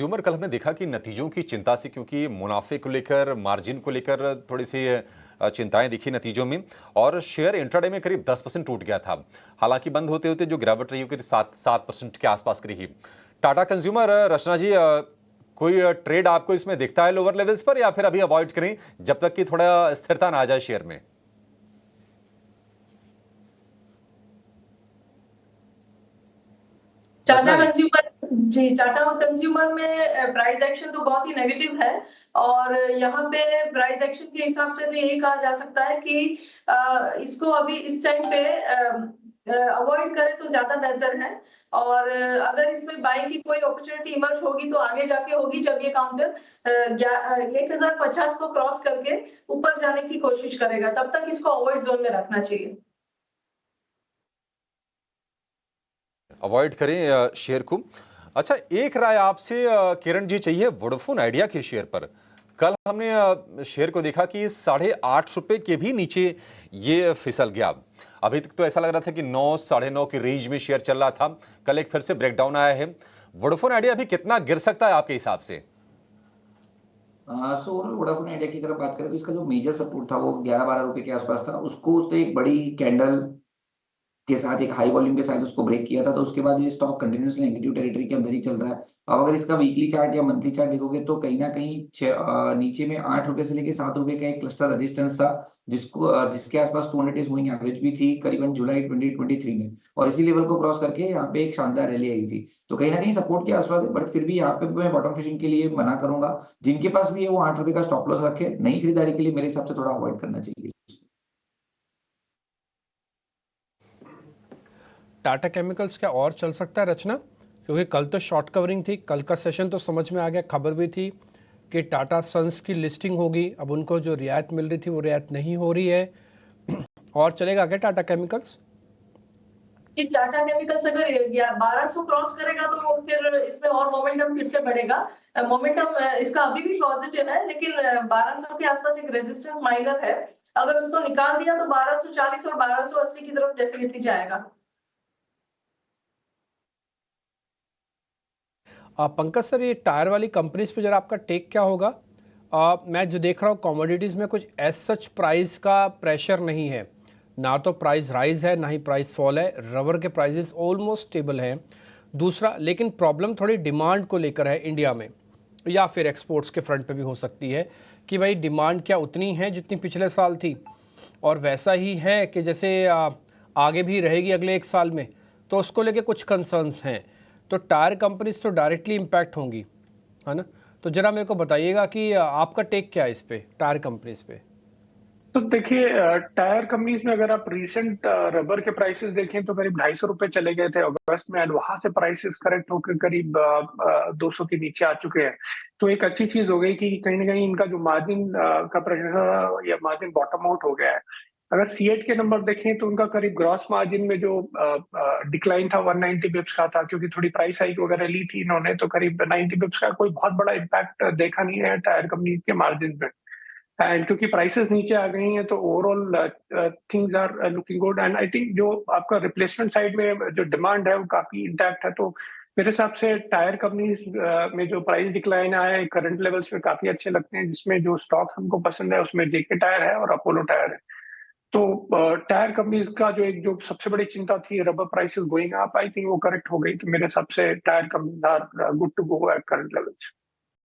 Consumer कल हमने देखा कि नतीजों की चिंता से, क्योंकि मुनाफे को लेकर, मार्जिन को लेकर थोड़ी सी चिंताएं दिखी नतीजों में, और शेयर इंट्राडे में करीब 10% टूट गया था। हालांकि बंद होते होते जो गिरावट रही, वो करीब 7% के आसपास रही। टाटा कंज्यूमर, रचना जी, कोई ट्रेड आपको इसमें दिखता है लोअर लेवल्स पर, या फिर अभी अवॉइड करें जब तक कि थोड़ा स्थिरता ना आ जाए शेयर में? टाटा रचना जी। कंज्यूमर जी, टाटा कंज्यूमर में प्राइस एक्शन तो बहुत ही नेगेटिव है। और यहाँ पे प्राइस एक्शन के हिसाब से तो यही कहा जा सकता है कि इसको अभी इस टाइम पे अवॉइड करें तो ज्यादा बेहतर है। और अगर इसमें बाइंग की कोई अपॉर्चुनिटी इमर्ज होगी तो आगे जाके होगी, जब ये काउंटर 1050 को क्रॉस करके ऊपर जाने की कोशिश करेगा, तब तक इसको अवॉइड जोन में रखना चाहिए। अवॉइड करें शेयर को। अच्छा, एक राय आपसे किरण जी चाहिए वोडाफोन आइडिया के शेयर पर। कल हमने शेयर को देखा कि 8.5 रुपए के भी नीचे ये फिसल गया। अभी तक तो ऐसा लग रहा था कि 9, 9.5 के रेंज में शेयर चल रहा था। कल एक फिर से ब्रेकडाउन आया है। वोडाफोन आइडिया अभी कितना गिर सकता है आपके हिसाब से? सो वोडाफोन आइडिया की तरफ बात करें तो इसका जो मेजर सपोर्ट था वो 11-12 रुपए के आसपास था। उसको उसने एक बड़ी कैंडल के साथ, एक हाई वॉल्यूम के साथ उसको ब्रेक किया था, तो उसके बाद ये स्टॉक कंटिन्यूअसली नेगेटिव टेरिटरी के अंदर ही चल रहा है। अब अगर इसका वीकली चार्ट या मंथली चार्ट देखोगे तो कहीं ना कहीं नीचे में 8 रुपए से लेके 7 रुपए का एक क्लस्टर रेजिस्टेंस था, जिसके आसपास 200 डेज मूविंग एवरेज भी थी करीबन जुलाई 2023 में, और इसी लेवल को क्रॉस करके यहाँ पे एक शानदार रैली आई थी। तो कहीं ना कहीं सपोर्ट के आसपास है, बट फिर भी यहाँ पे मैं बॉटम फिशिंग के लिए मना करूंगा। जिनके पास भी है वो 8 रुपए का स्टॉप लॉस रखे। नई खरीदारी के लिए मेरे हिसाब से थोड़ा अवॉइड करना चाहिए। टाटा केमिकल्स क्या और चल सकता है रचना? क्योंकि कल तो शॉर्ट कवरिंग थी, कल का सेशन तो समझ में आ गया, खबर भी थी कि टाटा सन्स की लिस्टिंग होगी। अब उनको जो रियायत मिल रही थी वो रियायत नहीं हो रही है। और चलेगा क्या टाटा केमिकल्स? जी, टाटा केमिकल्स अगर 1200 क्रॉस करेगा तो फिर इसमें और मोमेंटम फिर से बढ़ेगा। मोमेंटम इसका अभी भी पॉजिटिव है, लेकिन 1200 के आसपास एक रेजिस्टेंस माइनर है। अगर उसको निकाल दिया तो 1240 और 1280 की तरफ डेफिनेटली जाएगा। पंकज सर, ये टायर वाली कंपनीज पे जरा आपका टेक क्या होगा? मैं जो देख रहा हूँ कमोडिटीज़ में कुछ एज सच प्राइस का प्रेशर नहीं है, ना तो प्राइस राइज है ना ही प्राइस फॉल है। रबर के प्राइसेस ऑलमोस्ट स्टेबल हैं। दूसरा, लेकिन प्रॉब्लम थोड़ी डिमांड को लेकर है इंडिया में, या फिर एक्सपोर्ट्स के फ्रंट पे भी हो सकती है कि भाई डिमांड क्या उतनी है जितनी पिछले साल थी, और वैसा ही है कि जैसे आगे भी रहेगी अगले 1 साल में, तो उसको लेके कुछ कंसर्न्स हैं। तो टायर कंपनीज तो डायरेक्टली इम्पैक्ट होंगी, है ना? तो जरा मेरे को बताइएगा कि आपका टेक क्या है इस पे, टायर कंपनीज पे? तो देखिए, टायर कंपनीज में अगर आप रीसेंट रबर के प्राइसेस देखें तो करीब 250 रुपए चले गए थे अगस्त में, एंड वहां से प्राइसेस करेक्ट होकर करीब 200 के नीचे आ चुके हैं। तो एक अच्छी चीज हो गई कि कहीं ना कहीं इनका जो मार्जिन का प्रेशर या मार्जिन बॉटम आउट हो गया है। अगर सीएट के नंबर देखें तो उनका करीब ग्रॉस मार्जिन में जो डिक्लाइन था 190 बिप्स का था, क्योंकि थोड़ी प्राइस हाइक वगैरह ली थी इन्होंने, तो करीब 90 बिप्स का कोई बहुत बड़ा इम्पैक्ट देखा नहीं है टायर कंपनी के मार्जिन में। एंड क्योंकि प्राइसेस नीचे आ गई हैं तो overall things are looking good. And I think जो आपका रिप्लेसमेंट साइड में जो डिमांड है वो काफी इंटैक्ट है। तो मेरे हिसाब से टायर कंपनीज में जो प्राइस डिक्लाइन आया है करंट लेवल्स पे काफी अच्छे लगते हैं, जिसमें जो स्टॉक्स हमको पसंद है उसमें जेके टायर है और अपोलो टायर है। तो टायर कंपनीज का जो सबसे बड़ी चिंता थी rubber prices going up, I think वो करेक्ट हो गई। तो मेरे हिसाब से tyre companies are good to go at current levels.